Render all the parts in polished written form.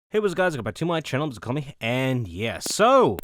Hey, what's up, guys? Welcome back to my channel. Call me, and yeah, so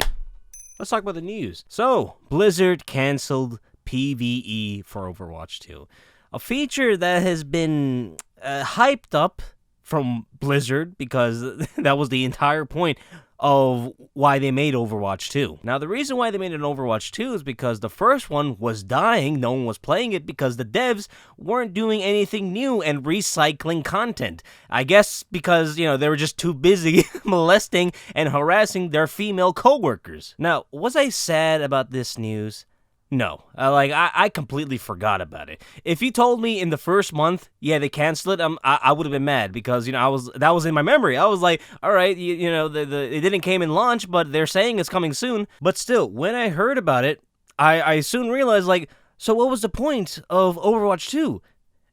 let's talk about the news. So, Blizzard canceled PvE for Overwatch 2, a feature that has been hyped up from Blizzard because that was the entire point of why they made Overwatch 2. Now, the reason why they made an Overwatch 2 is because the first one was dying, no one was playing it because the devs weren't doing anything new and recycling content. I guess because, they were just too busy molesting and harassing their female coworkers. Now, was I sad about this news? No, I completely forgot about it. If you told me in the first month, yeah, they canceled it, I would have been mad because that was in my memory. I was like, all right, it didn't came in launch, but they're saying it's coming soon. But still, when I heard about it, I soon realized so what was the point of Overwatch 2?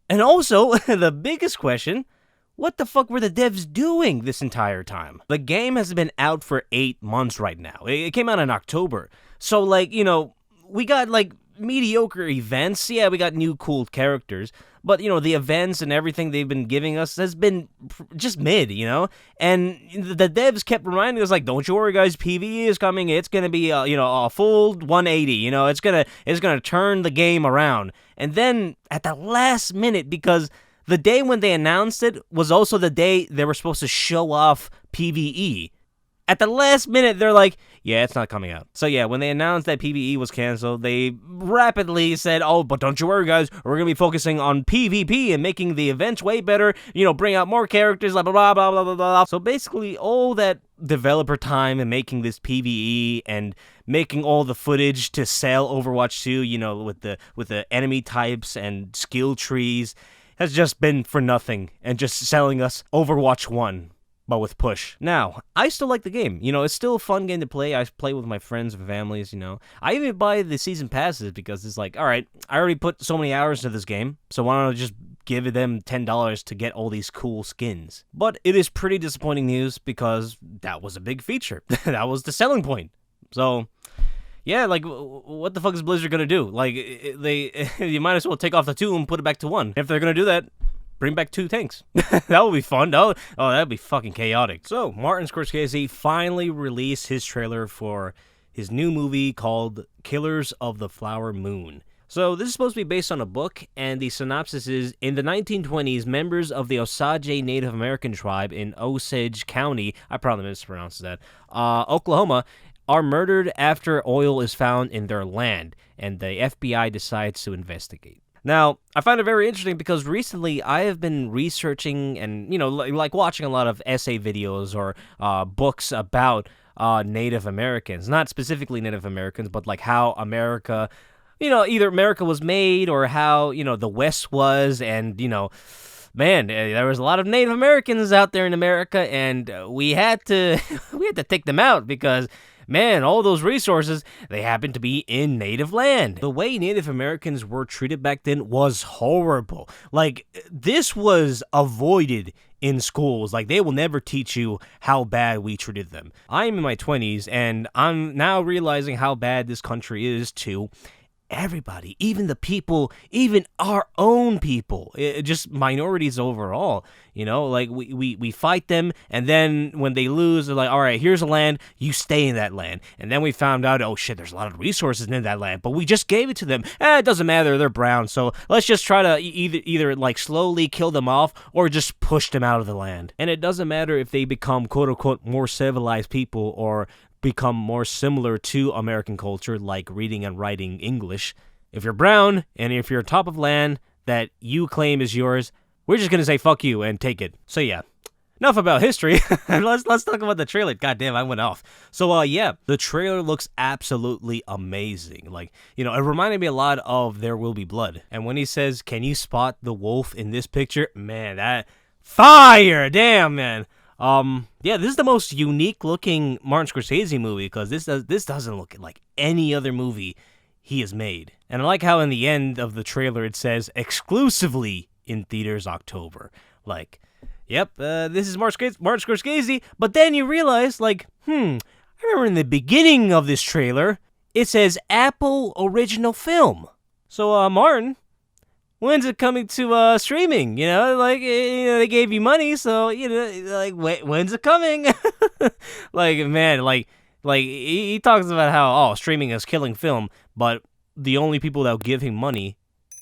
And also, the biggest question. What the fuck were the devs doing this entire time? The game has been out for 8 months right now. It came out in October. So, we got, mediocre events. Yeah, we got new cool characters. But, the events and everything they've been giving us has been just mid, And the devs kept reminding us, don't you worry, guys, PvE is coming. It's going to be, a full 180. It's going to turn the game around. And then, at the last minute, because the day when they announced it was also the day they were supposed to show off PvE. At the last minute, they're like, yeah, it's not coming out. So yeah, when they announced that PvE was canceled, they rapidly said, oh, but don't you worry, guys, we're going to be focusing on PvP and making the events way better, bring out more characters, blah, blah, blah, blah, blah, blah, blah. So basically, all that developer time and making this PvE and making all the footage to sell Overwatch 2, with the enemy types and skill trees, has just been for nothing and just selling us Overwatch 1. But with push. Now, I still like the game. It's still a fun game to play. I play with my friends and families, I even buy the season passes because it's all right, I already put so many hours into this game, so why don't I just give them $10 to get all these cool skins? But it is pretty disappointing news because that was a big feature. That was the selling point. So, yeah, what the fuck is Blizzard gonna do? You might as well take off the 2 and put it back to 1. If they're gonna do that, bring back 2 tanks. That would be fun. That'd be fucking chaotic. So, Martin Scorsese finally released his trailer for his new movie called Killers of the Flower Moon. So, this is supposed to be based on a book, and the synopsis is, in the 1920s, members of the Osage Native American tribe in Osage County, I probably mispronounced that, Oklahoma, are murdered after oil is found in their land, and the FBI decides to investigate. Now, I find it very interesting because recently I have been researching and, watching a lot of essay videos or books about Native Americans. Not specifically Native Americans, but how America, either America was made or how, the West was. And, man, there was a lot of Native Americans out there in America, and we had to take them out because, man, all those resources, they happen to be in native land. The way Native Americans were treated back then was horrible. This was avoided in schools. They will never teach you how bad we treated them. I'm in my 20s, and I'm now realizing how bad this country is to everybody, even the people, even our own people, just minorities overall, we fight them, and then when they lose, they're all right, here's a land, you stay in that land, and then we found out, oh shit, there's a lot of resources in that land, but we just gave it to them, it doesn't matter, they're brown, so let's just try to either slowly kill them off, or just push them out of the land, and it doesn't matter if they become quote-unquote more civilized people, or become more similar to American culture, like reading and writing English. If you're brown, and if you're top of land that you claim is yours, we're just gonna say fuck you and take it. So yeah, enough about history. let's talk about the trailer. God damn, I went off. So yeah, the trailer looks absolutely amazing. It reminded me a lot of There Will Be Blood. And when he says, "Can you spot the wolf in this picture?" Man, that fire! Damn, man. Yeah, this is the most unique-looking Martin Scorsese movie because this doesn't look like any other movie he has made. And I like how in the end of the trailer it says exclusively in theaters October. Yep, this is Martin Scorsese. But then you realize, I remember in the beginning of this trailer it says Apple Original Film. So Martin, when's it coming to streaming? You know, like, they gave you money, so, like, when's it coming? Like, man, like he talks about how, streaming is killing film, but the only people that will give him money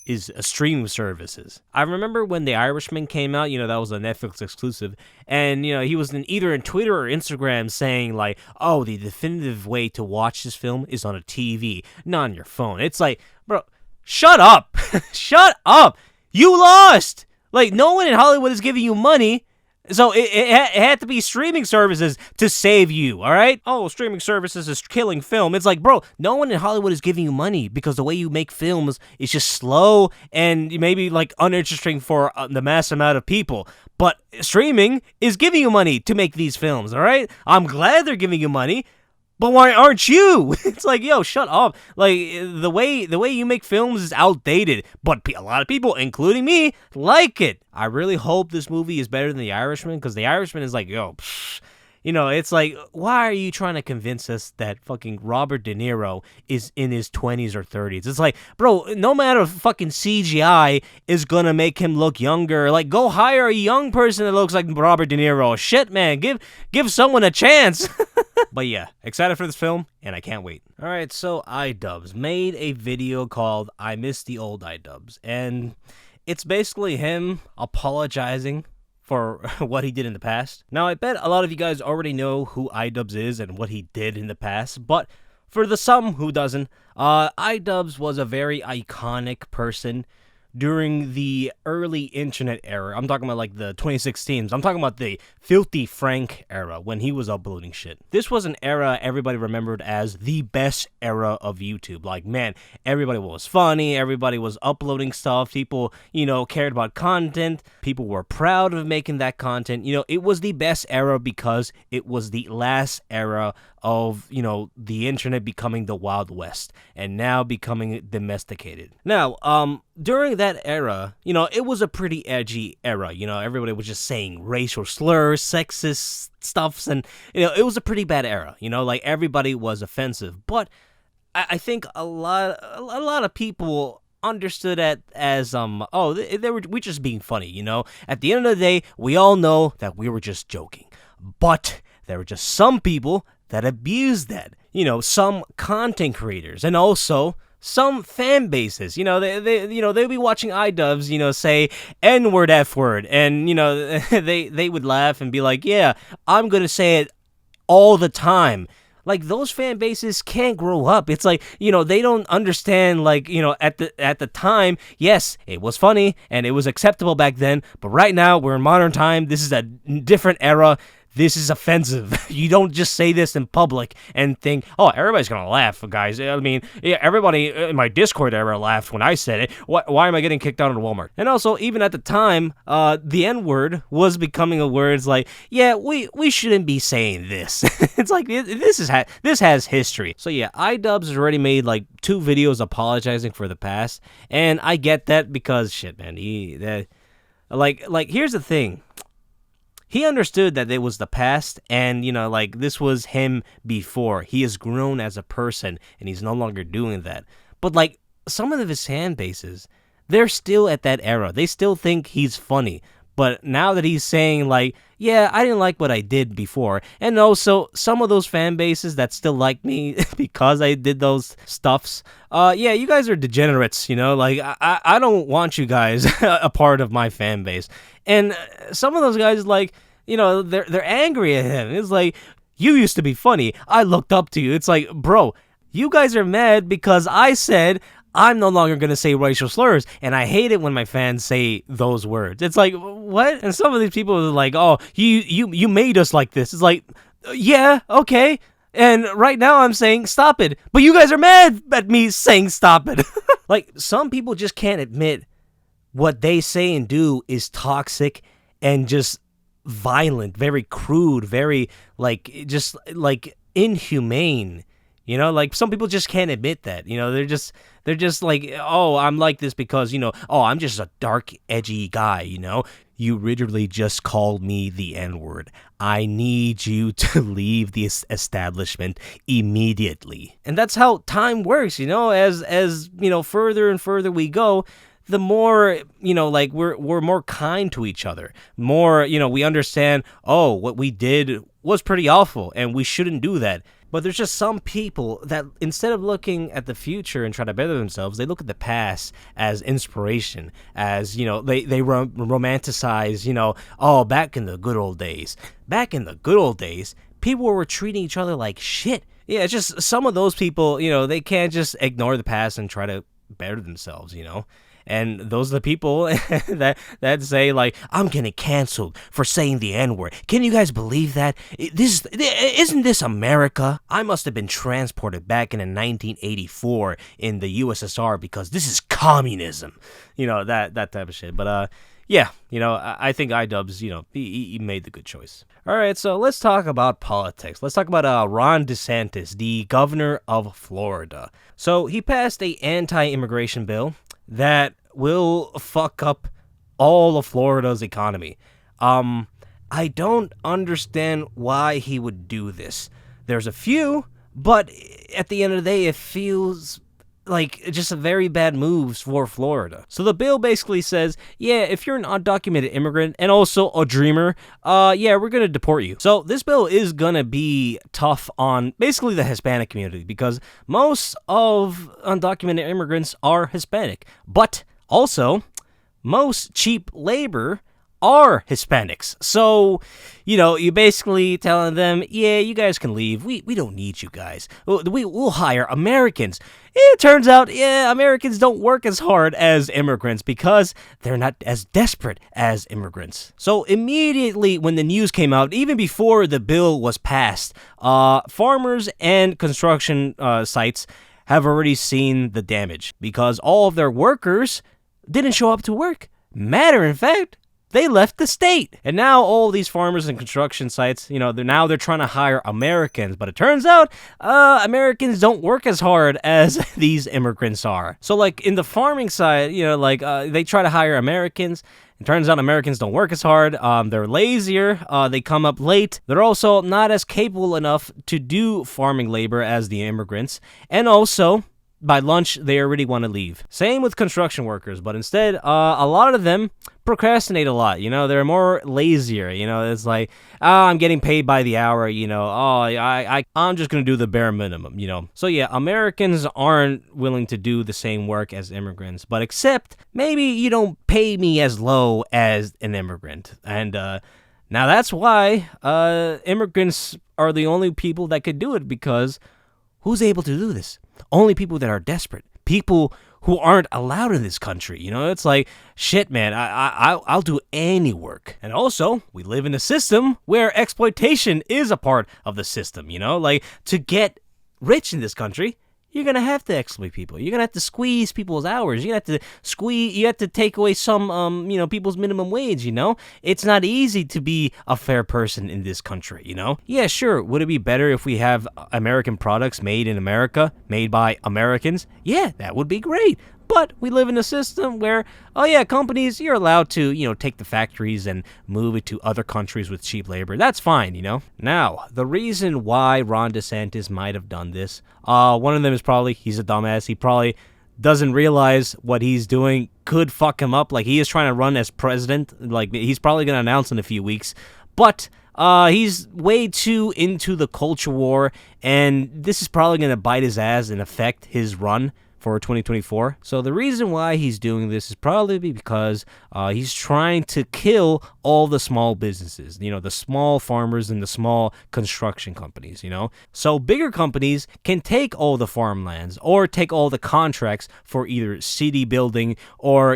is streaming services. I remember when The Irishman came out, that was a Netflix exclusive, and, he was either in Twitter or Instagram saying, like, oh, the definitive way to watch this film is on a TV, not on your phone. It's like, bro, shut up. Shut up. You lost. Like, no one in Hollywood is giving you money, so it had to be streaming services to save you, all right? Oh, streaming services is killing film. It's like, bro, no one in Hollywood is giving you money because the way you make films is just slow and maybe, like, uninteresting for the mass amount of people. But streaming is giving you money to make these films, all right? I'm glad they're giving you money, but why aren't you? It's like, yo, shut up. Like, the way you make films is outdated, but a lot of people, including me, like it. I really hope this movie is better than The Irishman, because The Irishman is like, yo, it's like, why are you trying to convince us that fucking Robert De Niro is in his 20s or 30s? It's like, bro, no matter fucking CGI is gonna make him look younger. Like, go hire a young person that looks like Robert De Niro. Shit, man, give someone a chance. But yeah, excited for this film, and I can't wait. Alright, so Idubbbz made a video called I Miss the Old Idubbbz, and it's basically him apologizing for what he did in the past. Now, I bet a lot of you guys already know who Idubbbz is and what he did in the past, but for the some who doesn't, Idubbbz was a very iconic person during the early internet era. I'm talking about like the 2016s. I'm talking about the Filthy Frank era when he was uploading shit. This was an era everybody remembered as the best era of YouTube. Like, man, everybody was funny. Everybody was uploading stuff. People, cared about content. People were proud of making that content. It was the best era because it was the last era of, the internet becoming the Wild West and now becoming domesticated. Now, during that era, it was a pretty edgy era. Everybody was just saying racial slurs, sexist stuffs, and, it was a pretty bad era. Like, everybody was offensive. But I think a lot of people understood it as, we're just being funny, At the end of the day, we all know that we were just joking. But there were just some people that abused that. Some content creators and also some fan bases. They'd be watching Idubbbz, say N-word, F-word, and, they would laugh and be like, yeah, I'm gonna say it all the time. Like, those fan bases can't grow up. It's like, they don't understand, like, at the time, yes, it was funny and it was acceptable back then, but right now we're in modern time. This is a different era. This is offensive. You don't just say this in public and think, oh, everybody's gonna laugh, guys. I mean, yeah, everybody in my Discord era laughed when I said it. Why am I getting kicked out of Walmart? And also, even at the time, the N-word was becoming a word. It's like, yeah, we shouldn't be saying this. It's like, this has history. So yeah, Idubbbz has already made like 2 videos apologizing for the past, and I get that because shit, man, here's the thing. He understood that it was the past, and, this was him before. He has grown as a person, and he's no longer doing that. But, some of his fan bases, they're still at that era. They still think he's funny. But now that he's saying, yeah, I didn't like what I did before. And also, some of those fan bases that still like me because I did those stuffs, yeah, you guys are degenerates, I don't want you guys a part of my fan base. And some of those guys, they're angry at him. It's like, you used to be funny. I looked up to you. It's like, bro, you guys are mad because I said I'm no longer going to say racial slurs, and I hate it when my fans say those words. It's like, what? And some of these people are like, oh, you made us like this. It's like, yeah, okay. And right now I'm saying stop it, but you guys are mad at me saying stop it. Like, some people just can't admit what they say and do is toxic and just violent, very crude, very, just inhumane. Some people just can't admit that. They're just like, oh, I'm like this because, oh, I'm just a dark, edgy guy, You literally just called me the N-word. I need you to leave this establishment immediately. And that's how time works, as further and further we go, the more, like we're more kind to each other. More, we understand, oh, what we did was pretty awful and we shouldn't do that. But there's just some people that instead of looking at the future and trying to better themselves, they look at the past as inspiration, as, they romanticize, oh, back in the good old days. Back in the good old days, people were treating each other like shit. Yeah, it's just some of those people, they can't just ignore the past and try to better themselves, And those are the people that say, like, I'm getting canceled for saying the N-word. Can you guys believe that? Isn't this America? I must have been transported back in 1984 in the USSR because this is communism. That type of shit. But, yeah, I think Idubbbz, he made the good choice. All right, so let's talk about politics. Let's talk about Ron DeSantis, the governor of Florida. So he passed a anti-immigration bill that will fuck up all of Florida's economy. I don't understand why he would do this. There's a few, but at the end of the day, it feels like just a very bad moves for Florida. So the bill basically says, yeah, if you're an undocumented immigrant and also a dreamer, yeah, we're gonna deport you. So this bill is gonna be tough on basically the Hispanic community because most of undocumented immigrants are Hispanic, but also most cheap labor are Hispanics. So, you're basically telling them, yeah, you guys can leave. We don't need you guys. We'll hire Americans. It turns out, yeah, Americans don't work as hard as immigrants because they're not as desperate as immigrants. So immediately when the news came out, even before the bill was passed, farmers and construction sites have already seen the damage because all of their workers didn't show up to work. Matter of fact, they left the state. And now all these farmers and construction sites, they're trying to hire Americans. But it turns out Americans don't work as hard as these immigrants are. So like in the farming side, they try to hire Americans. It turns out Americans don't work as hard. They're lazier. They come up late. They're also not as capable enough to do farming labor as the immigrants. And also, by lunch, they already want to leave. Same with construction workers, but instead, a lot of them procrastinate a lot. They're more lazier. It's like, I'm getting paid by the hour. I'm just gonna do the bare minimum. So yeah, Americans aren't willing to do the same work as immigrants, but except maybe you don't pay me as low as an immigrant, and now that's why immigrants are the only people that could do it because who's able to do this? Only people that are desperate, people who aren't allowed in this country. It's like, shit, man, I'll do any work. And also, we live in a system where exploitation is a part of the system, like to get rich in this country, you're going to have to exploit people. You're going to have to squeeze people's hours. You have to take away some, people's minimum wage, It's not easy to be a fair person in this country, Yeah, sure. Would it be better if we have American products made in America, made by Americans? Yeah, that would be great. But we live in a system where, oh yeah, companies, you're allowed to, take the factories and move it to other countries with cheap labor. That's fine, Now, the reason why Ron DeSantis might have done this, one of them is probably he's a dumbass. He probably doesn't realize what he's doing could fuck him up. Like, he is trying to run as president. Like, he's probably going to announce in a few weeks. But he's way too into the culture war, and this is probably going to bite his ass and affect his run for 2024. So the reason why he's doing this is probably because he's trying to kill all the small businesses, the small farmers and the small construction companies, So bigger companies can take all the farmlands or take all the contracts for either city building or,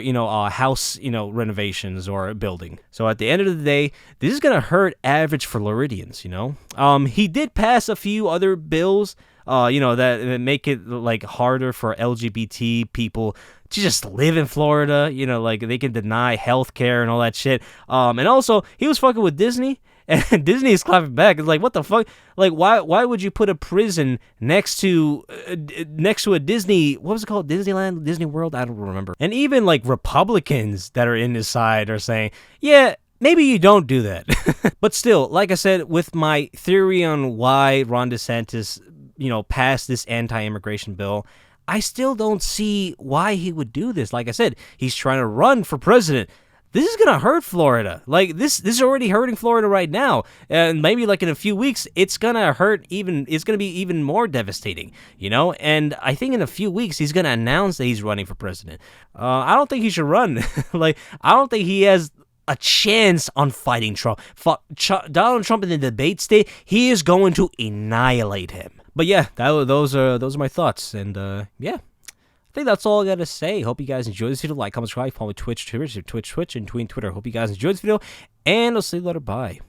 house, renovations or building. So at the end of the day, this is going to hurt average Floridians, He did pass a few other bills that make it like harder for LGBT people to just live in Florida, like they can deny healthcare and all that shit. And also he was fucking with Disney, and Disney is clapping back. It's like, what the fuck? Like, why would you put a prison next to a Disney? What was it called? Disneyland, Disney World? I don't remember. And even like Republicans that are in his side are saying, yeah, maybe you don't do that. But still, like I said, with my theory on why Ron DeSantis passed this anti-immigration bill, I still don't see why he would do this. Like I said, he's trying to run for president. This is gonna hurt Florida. Like this is already hurting Florida right now, and maybe like in a few weeks, it's gonna hurt even. It's gonna be even more devastating. And I think in a few weeks he's gonna announce that he's running for president. I don't think he should run. Like I don't think he has a chance on fighting Trump. Donald Trump in the debate state, he is going to annihilate him. But yeah, those are my thoughts, and yeah. I think that's all I gotta say. Hope you guys enjoyed this video. Like, comment, subscribe, follow me Twitch, and tweet Twitter. Hope you guys enjoyed this video, and I'll see you later. Bye.